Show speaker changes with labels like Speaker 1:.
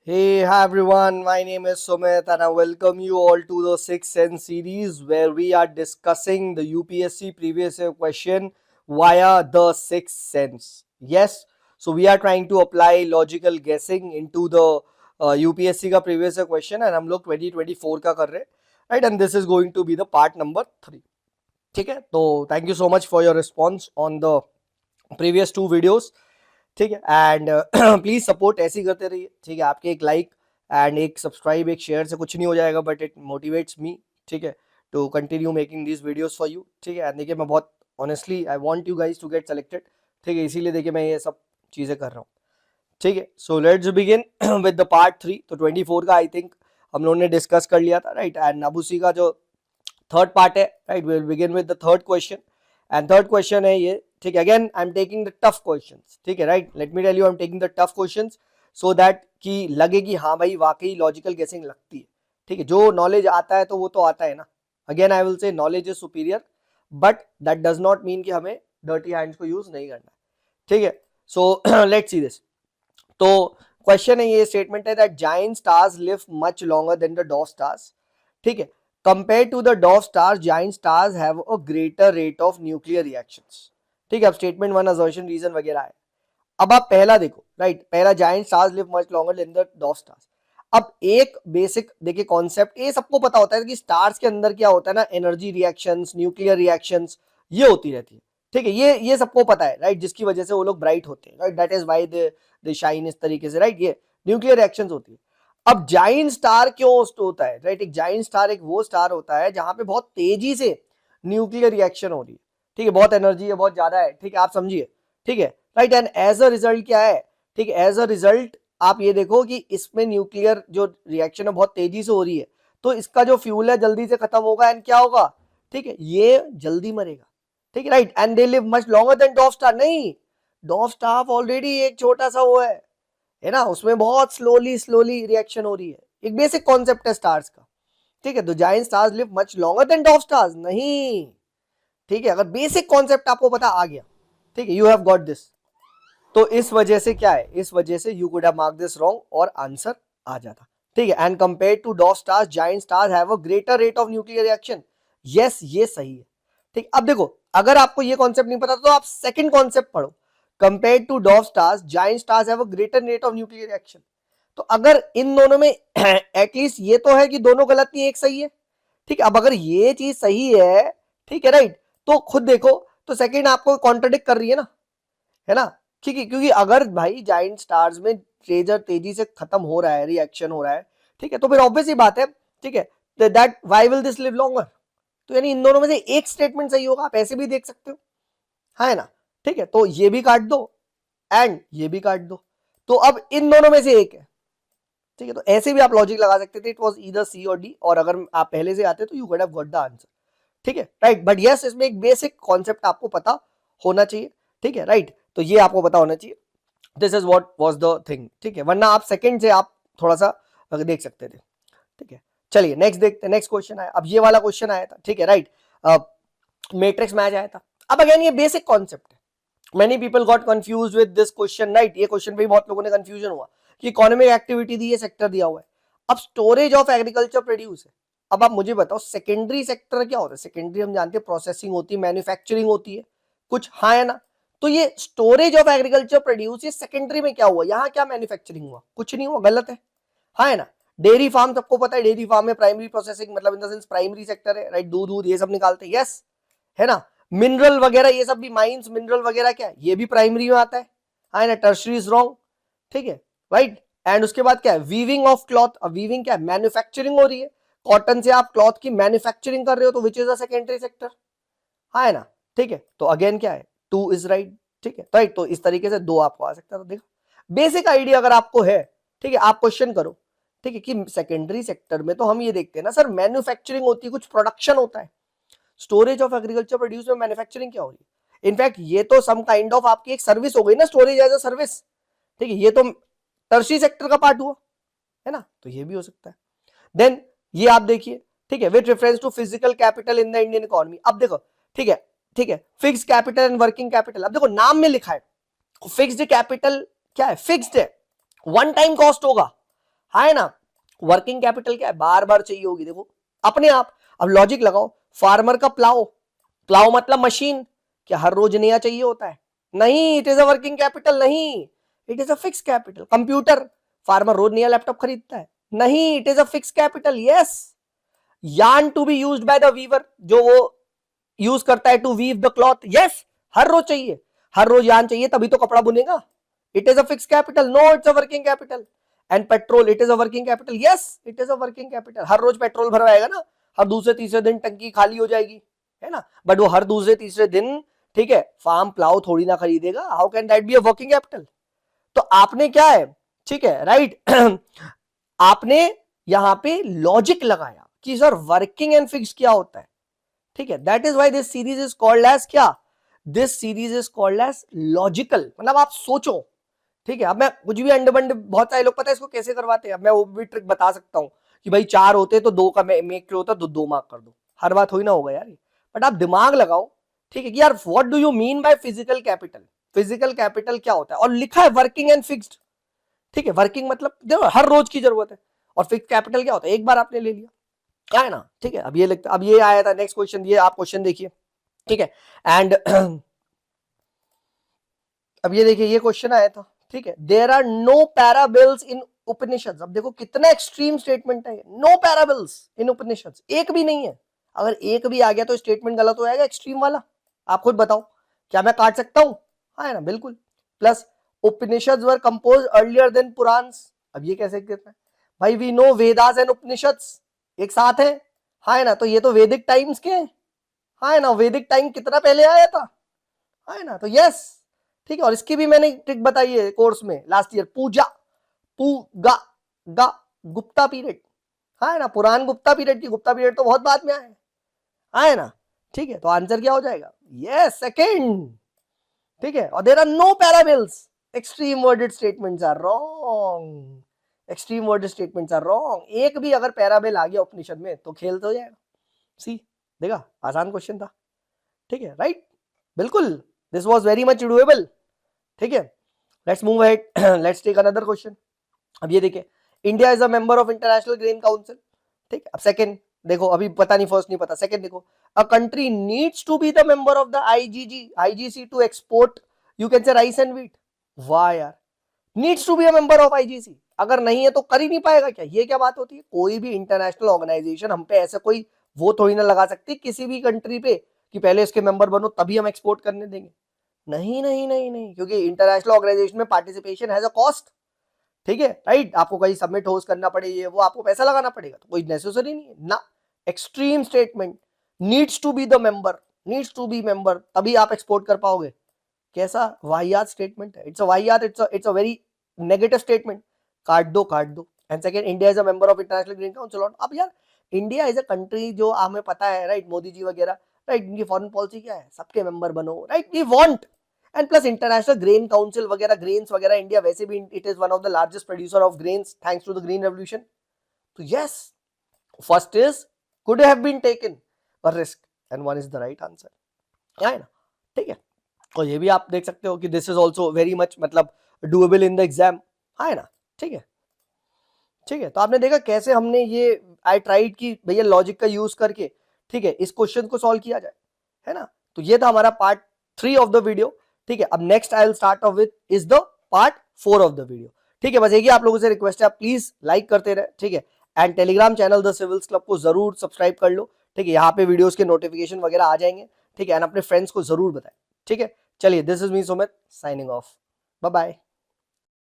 Speaker 1: Hey, hi everyone. My name is Sumit, and I welcome you all to the Sixth Sense series where we are discussing the UPSC previous year question via the Sixth Sense. Yes, so we are trying to apply logical guessing into the UPSC का previous year question, and हम लोग 2024 का कर रहे हैं, right? And this is going to be the part number 3. ठीक है, तो thank you so much for your response on the previous two videos. ठीक है, एंड प्लीज सपोर्ट ऐसे ही करते रहिए. ठीक है, आपके एक लाइक एंड एक सब्सक्राइब एक शेयर से कुछ नहीं हो जाएगा, बट इट मोटिवेट्स मी. ठीक है, to continue making these videos for you. ठीक है, देखिए मैं बहुत honestly I want you guys to get selected. ठीक है, इसीलिए देखिए मैं ये सब चीजें कर रहा हूँ. ठीक है, so let's begin with the part 3. तो 24 का आई थिंक हम लोगों ने डिस्कस कर लिया था, राइट? एंड अब उसी का जो थर्ड पार्ट है, right, will begin with the third question. And third question है ये. ठीक है, again I am taking the tough questions. ठीक है, right, let me tell you I am taking the tough questions so that कि लगे कि हाँ भाई वाकई लॉजिकल गेसिंग लगती है. ठीक है, जो नॉलेज आता है तो वो तो आता है ना. Again I will say knowledge is superior, but that does not mean कि हमें डर्टी हैंड्स को यूज नहीं करना है. ठीक है, सो लेट्स सी दिस. तो क्वेश्चन है, ये स्टेटमेंट है that giant stars live much longer than the dwarf stars. ठीक है, compare to the dwarf stars giant stars have a greater rate of nuclear reactions. ठीक है, अब स्टेटमेंट वन असर्शन रीजन वगैरह है. अब आप पहला देखो, राइट, पहला giant stars live much longer than the dwarf stars. अब एक बेसिक देखिए कॉन्सेप्ट, ये सबको पता होता है कि स्टार्स के अंदर क्या होता है ना, एनर्जी रिएक्शंस, न्यूक्लियर रिएक्शंस, ये होती रहती है. ठीक है, ये सबको पता है, राइट, जिसकी वजह से वो लोग ब्राइट होते हैं, right, that is why they shine इस तरीके से, राइट, ये न्यूक्लियर रिएक्शंस होती है. अब जायंट स्टार क्यों होता है, राइट? एक जायंट स्टार एक वो स्टार होता है जहां पे बहुत तेजी से न्यूक्लियर रिएक्शन हो रही है. ठीक है, बहुत एनर्जी है, बहुत ज्यादा है. ठीक है, आप समझिए. ठीक है, right, and as a result क्या है? ठीक है, एज अ रिजल्ट आप ये देखो कि इसमें न्यूक्लियर जो रिएक्शन है बहुत तेजी से हो रही है, तो इसका जो फ्यूल है जल्दी से खत्म होगा एंड क्या होगा? ठीक है, ये जल्दी मरेगा. ठीक है, right, and they live much longer then dwarf star. नहीं, डॉर्फ स्टार ऑलरेडी एक छोटा सा वो है ना, उसमें बहुत स्लोली स्लोली रिएक्शन हो रही है. एक बेसिक कॉन्सेप्ट है स्टार्स का. ठीक है, तो giant stars live much longer then dwarf stars नहीं. ठीक है, अगर बेसिक कॉन्सेप्ट आपको पता आ गया, ठीक है, यू हैव गॉट दिस, तो इस वजह से क्या है, इस वजह से you could have mark this wrong और आंसर आ जाता. ठीक है, and compare to dwarf stars giant stars have a greater rate of nuclear reaction. Yes, ये सही है. ठीक, अब देखो, अगर आपको ये कॉन्सेप्ट नहीं पता तो आप सेकंड कॉन्सेप्ट पढ़ो. Compare to dwarf stars giant stars have a greater rate of nuclear reaction. तो अगर इन दोनों में एटलीस्ट ये तो है कि दोनों गलत नहीं, एक सही है. ठीक है, अब अगर ये चीज सही है, ठीक है, राइट, तो खुद देखो, तो सेकंड आपको कॉन्ट्रडिक्ट कर रही है ना. ठीक है, क्योंकि अगर भाई जाइंट स्टार्स में लेजर तेजी से खत्म हो रहा है, रिएक्शन हो रहा है, ठीक है, तो फिर ऑब्वियस ही बात है. ठीक है, that why will this live longer. तो यानी इन दोनों में से एक स्टेटमेंट सही होगा, आप ऐसे भी देख सकते हो, है ना. ठीक है, तो ये भी काट दो एंड ये भी काट दो, तो अब इन दोनों में से एक है. ठीक है, तो ऐसे भी आप लॉजिक लगा सकते थे, इट वाज ईदर सी और डी, और अगर आप पहले से आते तो you could have got the answer. ठीक है, राइट, बट यस, इसमें एक बेसिक कॉन्सेप्ट आपको पता होना चाहिए. ठीक है, राइट, तो ये आपको पता होना चाहिए. This is what was the thing. ठीक है, वरना आप सेकंड से आप थोड़ा सा देख सकते थे. ठीक है, चलिए नेक्स्ट देखते हैं. नेक्स्ट क्वेश्चन आया, अब ये वाला क्वेश्चन आया था. ठीक है, राइट, मैट्रिक्स मैच आया था. अब अगेन ये बेसिक कॉन्सेप्ट है. Many people got confuse with this question, right. ये क्वेश्चन पे भी बहुत लोगों ने कंफ्यूजन हुआ कि इकोनॉमिक एक्टिविटी दी है, सेक्टर दिया हुआ है. अब स्टोरेज ऑफ एग्रीकल्चर प्रोड्यूस है. अब आप मुझे बताओ सेकेंडरी सेक्टर क्या होता है? सेकेंडरी हम जानते हैं प्रोसेसिंग होती है, मैन्युफैक्चरिंग होती है कुछ, हाँ है ना. तो ये स्टोरेज ऑफ एग्रीकल्चर प्रोड्यूस, ये सेकेंडरी में क्या हुआ? यहाँ क्या मैन्युफैक्चरिंग हुआ? कुछ नहीं हुआ, गलत है, हाँ है ना. डेयरी फार्म सबको पता है, डेयरी फार्म में प्राइमरी प्रोसेसिंग मतलब in the sense primary sector है, राइट, दूध दूध ये सब निकालते हैं, यस, है ना. मिनरल वगैरह ये सब भी, माइंस मिनरल वगैरह क्या है, ये भी प्राइमरी में आता है, हाँ ना. Tertiary is wrong. ठीक है, राइट, एंड उसके बाद क्या है, वीविंग ऑफ क्लॉथ. अब वीविंग क्या है, मैन्युफैक्चरिंग हो रही है, कॉटन से आप क्लॉथ की मैन्युफैक्चरिंग कर रहे हो, तो which is a secondary sector, हाँ है ना. ठीक है, तो अगेन क्या है, टू इज राइट. ठीक है, राइट, तो इस तरीके से दो आपको आ सकता है. तो देखो बेसिक आइडिया अगर आपको है, ठीक है, आप क्वेश्चन करो. ठीक है, कि सेकेंडरी सेक्टर में तो हम ये देखते हैं ना सर, मैन्युफैक्चरिंग होती है, कुछ प्रोडक्शन होता है. स्टोरेज ऑफ एग्रीकल्चर प्रोड्यूस में मैन्युफैक्चरिंग क्या हो रही है? इनफैक्ट ये तो सम काइंड ऑफ आपकी एक सर्विस हो गई ना, स्टोरेज एज अ सर्विस. ठीक है, ये तो टर्शी सेक्टर का पार्ट हुआ, है ना, तो ये भी हो सकता है. देन ये आप देखिए, ठीक है, with reference to physical capital in the Indian economy. अब देखो, ठीक है, ठीक है, fix capital and working capital. अब देखो नाम में लिखा है फिक्स्ड कैपिटल, क्या है, फिक्स्ड है, वन टाइम कॉस्ट होगा. है ना। वर्किंग कैपिटल क्या है, बार बार चाहिए होगी, देखो अपने आप। अब लॉजिक लगाओ, फार्मर का प्लाव, प्लाव मतलब मशीन, क्या हर रोज नया चाहिए होता है? नहीं, it is a working capital, नहीं, it is a fix capital. Computer, farmer रोज नया लैपटॉप खरीदता है? नहीं, it is a fix capital. Yes. Yarn to be used by the weaver, जो वो यूज करता है to weave the cloth, yes, हर रोज चाहिए, हर रोज यार्न चाहिए तभी तो कपड़ा बुनेगा। It is a fix capital, no it's a working capital. And petrol, it is a working capital, yes it is a working capital. हर रोज पेट्रोल भरवाएगा ना, हर दूसरे तीसरे दिन टंकी खाली हो जाएगी, है ना, बट वो हर दूसरे तीसरे दिन, ठीक है, फार्म प्लाव थोड़ी ना खरीदेगा। How can that be a working capital? तो आपने क्या है, ठीक है, राइट आपने यहां पे लॉजिक लगाया कि सर वर्किंग एंड फिक्स क्या होता है, ठीक है। That is why this series is called as क्या, this series is called as logical, मतलब आप सोचो, ठीक है। अब मैं कुछ भी अंडे बंडे, बहुत सारे लोग पता है इसको कैसे करवाते हैं, अब मैं वो भी ट्रिक बता सकता हूं कि भाई 4 होते तो 2 का मेक होता तो 2 मार्क कर दो, हर बात थोड़ी ना होगा यार। बट आप दिमाग लगाओ, ठीक है, कि यार what do you mean by physical capital, physical capital क्या होता है, और लिखा है वर्किंग एंड फिक्स्ड, ठीक है। वर्किंग मतलब देखो हर रोज की जरूरत है, और फिक्स कैपिटल क्या होता है, एक बार आपने ले लिया, क्या है ना, ठीक है। अब ये लिखता, अब ये आया था नेक्स्ट क्वेश्चन, ये आप क्वेश्चन देखिए, ठीक है। एंड अब ये देखिए, ये क्वेश्चन आया था, ठीक है। देयर आर नो पैराबल्स इन उपनिषद। अब देखो कितना एक्सट्रीम स्टेटमेंट है, नो पैराबल्स इन उपनिषद, एक भी नहीं है। अगर एक भी आ गया तो स्टेटमेंट गलत हो जाएगा, एक्सट्रीम वाला। आप खुद बताओ, क्या मैं काट सकता हूं? हाँ है ना, बिल्कुल। Plus Upanishad were compose earlier than Puranas. अब ये कैसे कहते हैं भाई, we know Vedas and Upanishads एक साथ है, हाँ है ना, तो ये तो वैदिक टाइम्स के हैं, हाँ है ना, वैदिक टाइम कितना पहले आया था, हाँ है ना, तो यस, ठीक है। और इसकी भी मैंने ट्रिक बताई है कोर्स में लास्ट ईयर, पूजा, पूगा गा, गुप्ता पीरियड, हाँ है ना, पुरान गुप्ता पीरियड की, गुप्ता पीरियड तो बहुत बाद में आया है, हाँ है ना, ठीक है। तो आंसर क्या हो जाएगा, यस सेकंड, ठीक है। और there are no parables, extreme worded statements are wrong, extreme worded statements are wrong. एक भी अगर पैराबल आ गया उपनिषद में तो खेल तो जाएगा। सी, देखा, आसान क्वेश्चन था, ठीक है, राइट, बिल्कुल, this was very much doable, ठीक है। Let's move ahead, let's take another question. अब ये देखिए, India is a member of International grain Council, ठीक है। अब सेकंड देखो, अभी पता नहीं, फर्स्ट नहीं पता, सेकंड देखो, a country needs to be the member of the IGC to export, you can say rice and wheat. वाह यार, needs to be a member of IGC, अगर नहीं है तो कर ही नहीं पाएगा क्या? ये क्या बात होती है? कोई भी इंटरनेशनल ऑर्गेनाइजेशन हम पे ऐसा कोई वो थोड़ी ना लगा सकती किसी भी कंट्री पे कि पहले इसके मेंबर बनो तभी हम एक्सपोर्ट करने देंगे। नहीं नहीं नहीं नहीं, क्योंकि इंटरनेशनल ऑर्गेनाइजेशन में पार्टिसिपेशन हैज अ कॉस्ट, ठीक है, राइट। आपको कहीं सबमिट होस्ट करना पड़े, ये वो आपको पैसा लगाना पड़ेगा, तो कोई नेसेसरी नहीं है ना। Extreme statement, needs to be the member, needs to be member तभी आप एक्सपोर्ट कर पाओगे। कैसा वाहियात स्टेटमेंट है, इट्स अ वाहियात, it's a very negative statement. काट दो, काट दो। And second, India is a member of international green council. अब यार, इंडिया इज अ कंट्री जो हमें पता है, राइट, मोदी जी वगैरह, राइट, इनकी फॉरेन पॉलिसी क्या है, सबके मेंबर बनो, right, we want. And plus international grain council वगैरह, ग्रेन्स वगैरह, इंडिया वैसे भी it is one of the largest producer of grains thanks to the green revolution. तो yes, first is could have been taken a risk and one is the right answer, है ना, ठीक है। और ये भी आप देख सकते हो कि this is also very much मतलब डूएबल इन द एग्जाम, है ना, ठीक है, ठीक है। तो आपने देखा कैसे हमने ये आई ट्राइड की भैया लॉजिक का यूज करके, ठीक है, इस क्वेश्चन को सॉल्व किया जाए, है ना। तो ये था हमारा पार्ट 3 ऑफ द वीडियो, ठीक है। अब next I will start of with is the part 4 of the video, ठीक है। बस एक ही आप लोगों से रिक्वेस्ट है, आप प्लीज लाइक करते रहे, ठीक है। And Telegram channel the civils club को जरूर सब्सक्राइब कर लो, ठीक है। यहाँ पे वीडियोस के नोटिफिकेशन वगैरह आ जाएंगे, ठीक है। एंड अपने फ्रेंड्स को जरूर बताएं, ठीक है। चलिए, this is me Sumit signing off, bye bye.